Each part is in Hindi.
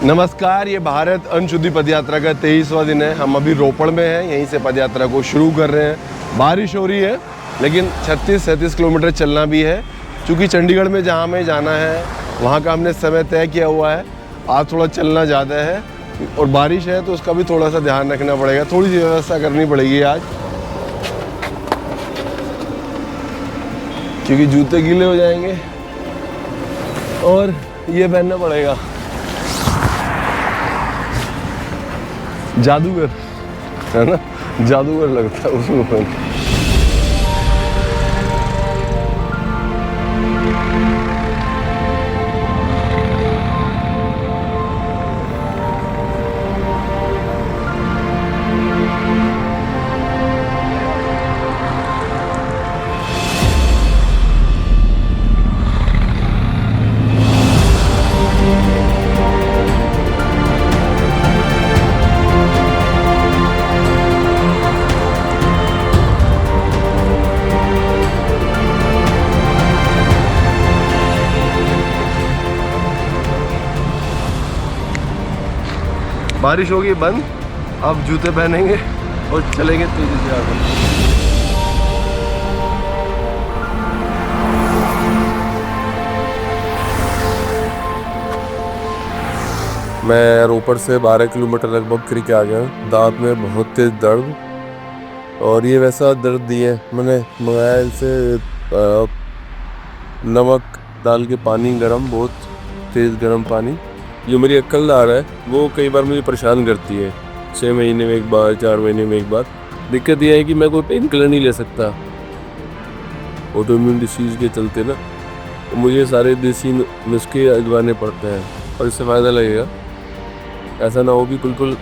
नमस्कार, ये भारत अनशुद्धि पदयात्रा का 23वां दिन है। हम अभी रोपड़ में हैं, यहीं से पदयात्रा को शुरू कर रहे हैं। बारिश हो रही है लेकिन 36-37 किलोमीटर चलना भी है, क्योंकि चंडीगढ़ में जहाँ हमें जाना है वहाँ का हमने समय तय किया हुआ है। आज थोड़ा चलना ज़्यादा है और बारिश है तो उसका भी थोड़ा सा ध्यान रखना पड़ेगा, थोड़ी सी व्यवस्था करनी पड़ेगी आज, क्योंकि जूते गीले हो जाएंगे और ये पहनना पड़ेगा। जादूगर है ना, जादूगर लगता है उसमें पहन। बारिश होगी बंद, अब जूते पहनेंगे और चलेंगे तेजी से आगे। मैं रोपड़ से 12 किलोमीटर लगभग करीब आ गया हूँ। दांत में बहुत तेज दर्द, और ये वैसा दर्द दिए मैंने मोबाइल से नमक डाल के पानी गरम, बहुत तेज़ गरम पानी, जो मेरी अक्ल आ रहा है वो कई बार मुझे परेशान करती है। 6 महीने में एक बार, 4 महीने में एक बार। दिक्कत यह है कि मैं कोई पेन किलर नहीं ले सकता ऑटोइम्यून डिसीज़ के चलते ना, तो मुझे सारे देसी नुस्खे आजमाने पड़ते हैं, और इससे फ़ायदा लगेगा। ऐसा ना हो कि बिल्कुल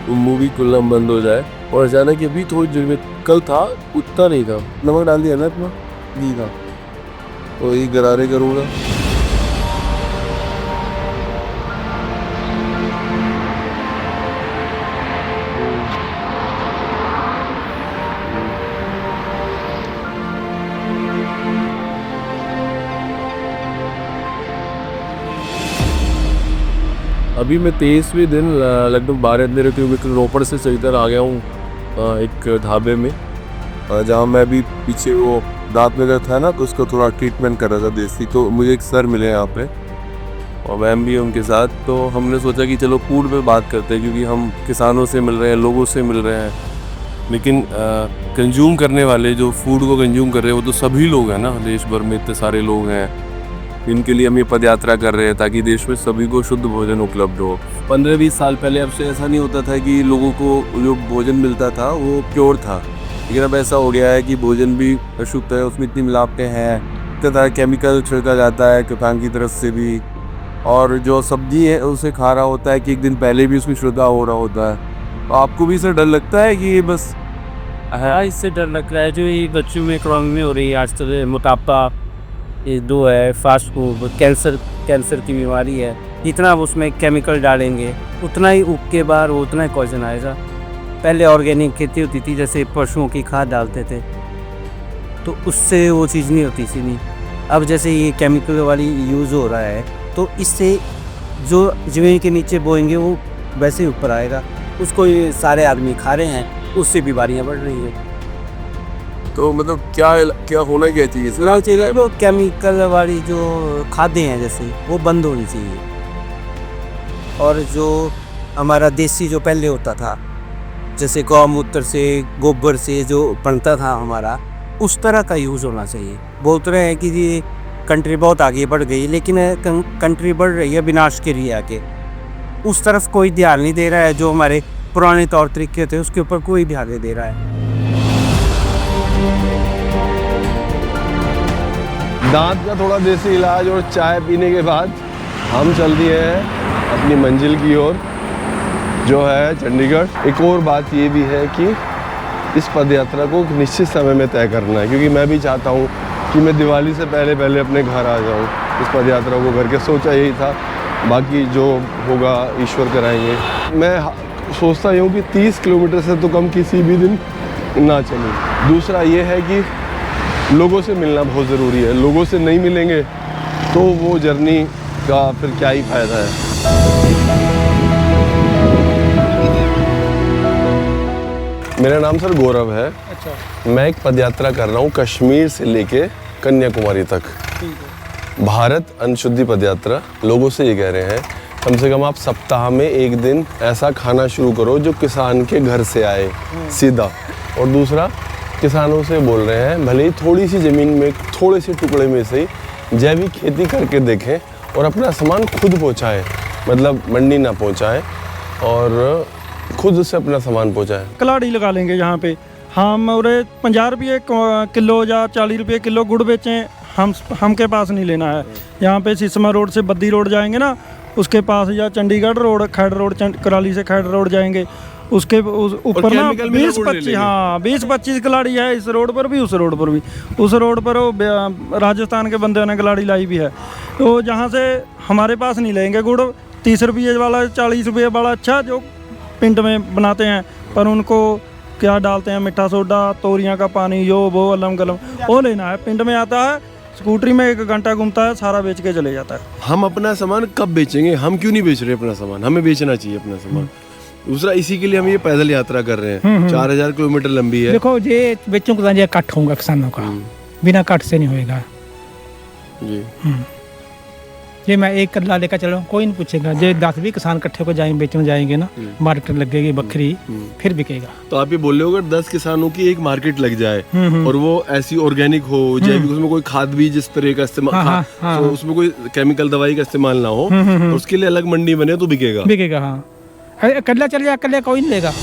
मुँह भी खुलना बंद हो जाए। और अचानक अभी थोड़ी देर में, कल था उतना नहीं था, नमक डाल दिया ना अपना, नहीं था, तो यही गरारे करूँगा। अभी मैं 23वें दिन लगभग 12-13 किलोमीटर रोपड़ से इधर आ गया हूँ एक ढाबे में, जहाँ मैं अभी पीछे वो दांत में दर्द था ना, तो उसको थोड़ा ट्रीटमेंट कर रहा था देसी। तो मुझे एक सर मिले यहाँ पे और मैम भी उनके साथ, तो हमने सोचा कि चलो फूड पे बात करते हैं, क्योंकि हम किसानों से मिल रहे हैं, लोगों से मिल रहे हैं, लेकिन कंज्यूम करने वाले जो फूड को कंज्यूम कर रहे हैं वो तो सभी लोग हैं ना। देश भर में इतने सारे लोग हैं, इनके लिए हम ये पदयात्रा कर रहे हैं ताकि देश में सभी को शुद्ध भोजन उपलब्ध हो। 15-20 साल पहले अब से ऐसा नहीं होता था कि लोगों को जो भोजन मिलता था वो प्योर था, लेकिन अब ऐसा हो गया है कि भोजन भी अशुद्ध है, उसमें इतनी मिलावटें हैं, इतना सारा केमिकल छिड़का जाता है किसान की तरफ से भी, और जो सब्जी है उसे खा रहा होता है कि एक दिन पहले भी उसमें छिड़काव हो रहा होता है। तो आपको भी इससे डर लगता है कि ये बस? हाँ, इससे डर लग रहा है जो ये बच्चों में इकोनॉमी में हो रही है आजकल, मोटापा, ये दो है, फास्ट फूड, कैंसर की बीमारी है। जितना आप उसमें केमिकल डालेंगे उतना ही उग के बाहर उतना ही पॉइजन आएगा। पहले ऑर्गेनिक खेती होती थी, जैसे पशुओं की खाद डालते थे, तो उससे वो चीज़ नहीं होती थी। नहीं, अब जैसे ये केमिकल वाली यूज़ हो रहा है, तो इससे जो ज़मीन के नीचे बोएंगे वो वैसे ही ऊपर आएगा। उसको ये सारे आदमी खा रहे हैं, उससे बीमारियाँ बढ़ रही हैं। तो मतलब क्या होना क्या चाहिए? होना चाहिए वो केमिकल वाली जो खादें हैं जैसे वो बंद होनी चाहिए, और जो हमारा देसी जो पहले होता था, जैसे गौमूत्र से, गोबर से जो बनता था हमारा, उस तरह का यूज़ होना चाहिए। बोलते रहे हैं कि ये कंट्री बहुत आगे बढ़ गई, लेकिन कंट्री बढ़ रही है विनाश के लिए आगे। उस तरफ कोई ध्यान नहीं दे रहा है। जो हमारे पुराने तौर तरीके थे उसके ऊपर कोई ध्यान नहीं दे रहा है। दांत का थोड़ा देसी इलाज और चाय पीने के बाद हम चल दिए हैं अपनी मंजिल की ओर, जो है चंडीगढ़। एक और बात ये भी है कि इस पदयात्रा को एक निश्चित समय में तय करना है, क्योंकि मैं भी चाहता हूँ कि मैं दिवाली से पहले अपने घर आ जाऊँ। इस पदयात्रा को करके सोचा यही था, बाकी जो होगा ईश्वर कराएंगे। मैं सोचता हूँ कि 30 किलोमीटर से तो कम किसी भी दिन ना चलूँ। दूसरा ये है कि लोगों से मिलना बहुत ज़रूरी है। लोगों से नहीं मिलेंगे तो वो जर्नी का फिर क्या ही फ़ायदा है। मेरा नाम सर गौरव है। अच्छा, मैं एक पदयात्रा कर रहा हूँ कश्मीर से लेके कन्याकुमारी तक। ठीक है। भारत अनशुद्धि पदयात्रा। लोगों से ये कह रहे हैं कम से कम आप सप्ताह में एक दिन ऐसा खाना शुरू करो जो किसान के घर से आए सीधा। और दूसरा, किसानों से बोल रहे हैं भले ही थोड़ी सी ज़मीन में थोड़े से टुकड़े में से ही जैविक खेती करके देखें और अपना सामान खुद पहुँचाएँ, मतलब मंडी ना पहुँचाएँ और खुद से अपना सामान पहुँचाएँ। कलाड़ी लगा लेंगे यहाँ पे हम, और 50 रुपये किलो या 40 रुपये किलो गुड़ बेचें, हमके पास नहीं लेना है। यहाँ पे सिसमा रोड से बद्दी रोड जाएंगे ना, उसके पास, या चंडीगढ़ रोड, खैड़ रोड, कराली से खैड़ रोड जाएंगे, उसके ऊपर ना 20-25, हाँ 20-25 कलाड़ी है इस रोड पर भी, उस रोड पर भी। उस रोड पर वो राजस्थान के बंदे ने कलाड़ी लाई भी है। तो जहाँ से हमारे पास नहीं लेंगे गुड़, 30 रुपये वाला, 40 रुपये वाला अच्छा जो पिंड में बनाते हैं, पर उनको क्या डालते हैं, मीठा सोडा, तोरियां का पानी, यो वो अलम गलम, वो लेना है। पिंड में आता है, स्कूटरी में 1 घंटा घूमता है, सारा बेच के चले जाता है। हम अपना सामान कब बेचेंगे? हम क्यों नहीं बेच रहे अपना सामान? हमें बेचना चाहिए अपना सामान। दूसरा, इसी के लिए हम ये पैदल यात्रा कर रहे हैं। 4000 किलोमीटर लंबी है। देखो ये बच्चों को ये कट होगा किसानों का, बिना कट से नहीं होएगा जी। ये मैं एक कल्ला लेकर चलो, कोई नहीं पूछेगा। जो 10-20 किसान इकट्ठे को जाएंगे, बेचने जाएंगे ना, मार्केट लगेगी बकरी, फिर बिकेगा। तो आप ये बोल रहे हो अगर 10 किसानों की एक मार्केट लग जाए और वो ऐसी ऑर्गेनिक हो, जैविक, उसमें कोई खाद बीज इस तरह का इस्तेमाल, तो उसमें कोई केमिकल दवाई का इस्तेमाल ना हो, और उसके लिए अलग मंडी बने तो बिकेगा। बिकेगा, हाँ। अरे कल्ला चल जाए, कल्ले कोई नहीं लेगा।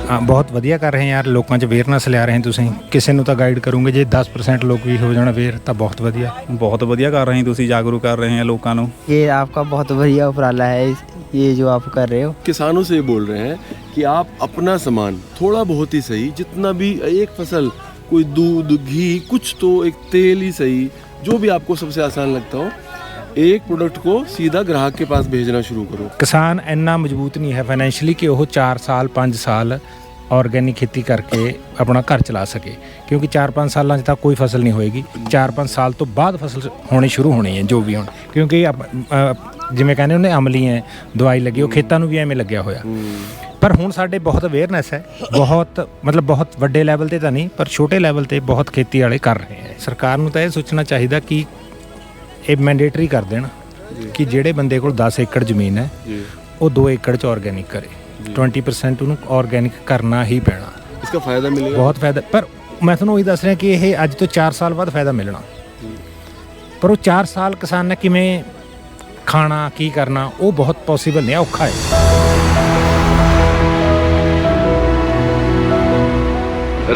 ਹਾਂ ਬਹੁਤ ਵਧੀਆ ਕਰ ਰਹੇ ਯਾਰ, ਲੋਕਾਂ 'ਚ ਅਵੇਅਰਨੈਸ ਲਿਆ ਰਹੇ ਤੁਸੀਂ। ਕਿਸੇ ਨੂੰ ਤਾਂ ਗਾਈਡ ਕਰੋਗੇ, ਜੇ 10% ਲੋਕ ਵੀ ਹੋ ਜਾਣ ਅਵੇਅਰ ਤਾਂ ਬਹੁਤ ਵਧੀਆ। बहुत बढ़िया कर रहे हैं, ਤੁਸੀਂ जागरूक कर रहे हैं लोगों को। ये आपका बहुत बढ़िया उपराला है, ये जो आप कर रहे हो। किसानों से ये बोल रहे हैं कि आप अपना सामान थोड़ा बहुत ही सही, जितना भी, एक फसल, कोई दूध, घी, कुछ तो एक तेल ही सही, जो भी आपको सबसे आसान लगता हो, एक प्रोडक्ट को सीधा ग्राहक के पास भेजना शुरू करो। ਕਿਸਾਨ ਇੰਨਾ ਮਜ਼ਬੂਤ ਨਹੀਂ ਹੈ ਫਾਈਨੈਂਸ਼ਲੀ ਕਿ ਉਹ 4 ਸਾਲ 5 ਸਾਲ ਆਰਗੈਨਿਕ ਖੇਤੀ ਕਰਕੇ ਆਪਣਾ ਘਰ ਚਲਾ ਸਕੇ, ਕਿਉਂਕਿ 4-5 ਸਾਲਾਂ 'ਚ ਤਾਂ ਕੋਈ ਫਸਲ ਨਹੀਂ ਹੋਏਗੀ। 4-5 ਸਾਲ ਤੋਂ ਬਾਅਦ ਫਸਲ ਹੋਣੀ ਸ਼ੁਰੂ ਹੋਣੀ ਹੈ, ਜੋ ਵੀ ਹੁਣ, ਕਿਉਂਕਿ ਜਿਵੇਂ ਕਹਿੰਦੇ ਉਹਨੇ ਅਮਲੀ ਹੈ, ਦਵਾਈ ਲੱਗੀ, ਉਹ ਖੇਤਾਂ ਨੂੰ ਵੀ ਐਵੇਂ ਲੱਗਿਆ ਹੋਇਆ। ਪਰ ਹੁਣ ਸਾਡੇ ਬਹੁਤ ਅਵੇਅਰਨੈਸ ਹੈ, ਬਹੁਤ ਮਤਲਬ ਬਹੁਤ ਵੱਡੇ ਲੈਵਲ ਤੇ ਤਾਂ ਨਹੀਂ, ਪਰ ਛੋਟੇ ਲੈਵਲ ਤੇ ਬਹੁਤ ਖੇਤੀ ਵਾਲੇ ਕਰ ਰਹੇ ਹੈ। ਸਰਕਾਰ ਨੂੰ ਤਾਂ ਇਹ ਸੋਚਣਾ ਚਾਹੀਦਾ ਕਿ ਇਹ ਮੈਂਡੇਟਰੀ ਕਰ ਦੇਣ ਕਿ ਜਿਹੜੇ ਬੰਦੇ ਕੋਲ 10 ਏਕੜ ਜ਼ਮੀਨ ਹੈ ਉਹ 2 ਏਕੜ 'ਚ ਆਰਗੈਨਿਕ ਕਰੇ। 20% ਉਹਨੂੰ ਆਰਗੈਨਿਕ ਕਰਨਾ ਹੀ ਪੈਣਾ। इसका फायदा मिलेगा, ਬਹੁਤ ਫਾਇਦਾ। ਪਰ ਮੈਂ ਤੁਹਾਨੂੰ ਉਹੀ ਦੱਸ ਰਿਹਾ ਕਿ ਇਹ ਅੱਜ ਤੋਂ 4 ਸਾਲ ਬਾਅਦ ਫਾਇਦਾ ਮਿਲਣਾ, ਪਰ ਉਹ 4 ਸਾਲ ਕਿਸਾਨ ਨੇ ਕਿਵੇਂ ਖਾਣਾ, ਕੀ ਕਰਨਾ, ਉਹ ਬਹੁਤ ਪੋਸੀਬਲ ਨਹੀਂ, ਔਖਾ ਹੈ।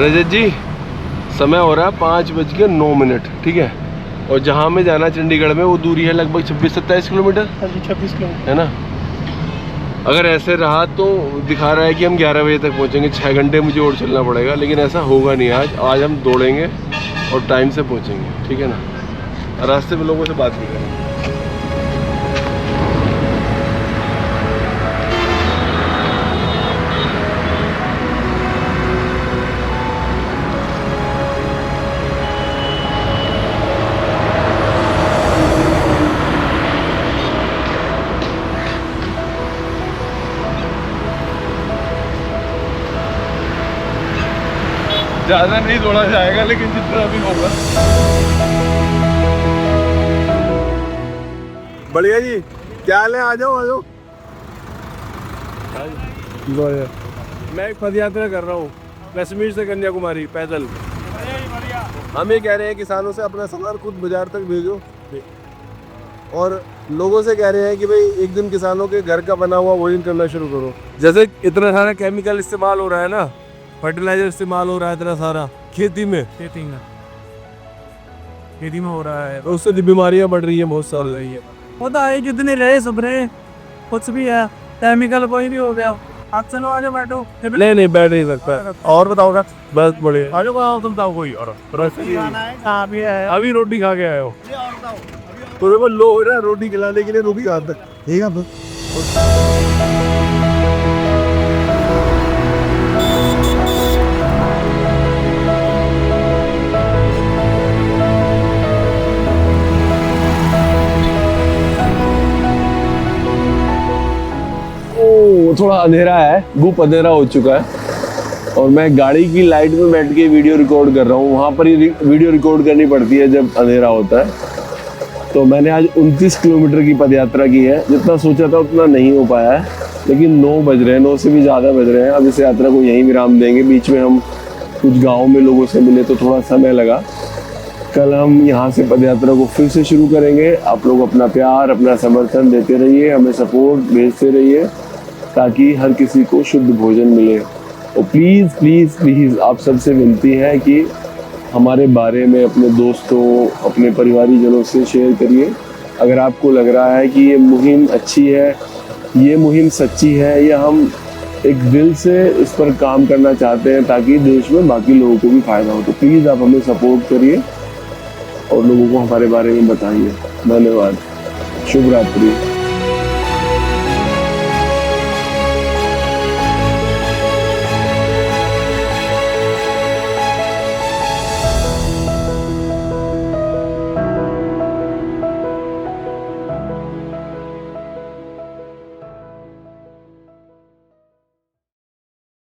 रजत जी, समय हो रहा है 5:09, ठीक है, और जहाँ हमें जाना चंडीगढ़ में वो दूरी है लगभग 26-27 किलोमीटर। 26 किलोमीटर है ना। अगर ऐसे रहा तो दिखा रहा है कि हम 11 बजे तक पहुँचेंगे, 6 घंटे मुझे और चलना पड़ेगा, लेकिन ऐसा होगा नहीं। आज हम दौड़ेंगे और टाइम से पहुँचेंगे, ठीक है ना। रास्ते में लोगों से बात भी करेंगे। ज़्यादा नहीं दौड़ा जाएगा, लेकिन जितना भी होगा। बढ़िया जी, क्या हाल है? आ जाओ आ जाओ। मैं एक पद यात्रा कर रहा हूँ कश्मीर से कन्याकुमारी पैदल। हम ये कह रहे हैं किसानों से अपना सामान खुद बाजार तक भेजो, और लोगों से कह रहे हैं कि भाई एक दिन किसानों के घर का बना हुआ भोजन करना शुरू करो। जैसे इतना सारा केमिकल इस्तेमाल हो रहा है ना, फर्टिलाइजर इस्तेमाल हो रहा है इतना सारा खेती में हो रहा है, तो उससे बीमारियां बढ़ रही है, बहुत सारी रही है। होता है, जितने रहे सब रहे, कुछ भी है, केमिकल कोई भी हो गया। आप चलो, आ जाओ, बैठो। नहीं बैठ नहीं सकता। और बताओ, बस बढ़िया। आ जाओ, तुम बताओ कोई और अभी रोटी खा के आए हो? तो लो हो रहा है, रोटी खिलाने के लिए रुकी कहाँ तक? ठीक है। वो थोड़ा अंधेरा है, गुप अंधेरा हो चुका है और मैं गाड़ी की लाइट में बैठ के वीडियो रिकॉर्ड कर रहा हूँ। वहाँ पर ही वीडियो रिकॉर्ड करनी पड़ती है जब अंधेरा होता है। तो मैंने आज 29 किलोमीटर की पद यात्रा की है। जितना सोचा था उतना नहीं हो पाया है, लेकिन 9 बज रहे हैं, 9 से भी ज़्यादा बज रहे हैं। अब इस यात्रा को यहीं विराम देंगे। बीच में हम कुछ गाँव में लोगों से मिले तो थोड़ा समय लगा। कल हम यहाँ से पद यात्रा को फिर से शुरू करेंगे। आप लोग अपना प्यार, अपना समर्थन देते रहिए, हमें सपोर्ट भेजते रहिए ताकि हर किसी को शुद्ध भोजन मिले। और प्लीज़ प्लीज़ प्लीज़ आप सबसे विनती है कि हमारे बारे में अपने दोस्तों, अपने परिवारीजनों से शेयर करिए। अगर आपको लग रहा है कि ये मुहिम अच्छी है, ये मुहिम सच्ची है, या हम एक दिल से इस पर काम करना चाहते हैं ताकि देश में बाकी लोगों को भी फ़ायदा हो, तो प्लीज़ आप हमें सपोर्ट करिए और लोगों को हमारे बारे में बताइए। धन्यवाद। शुभ रात्रि।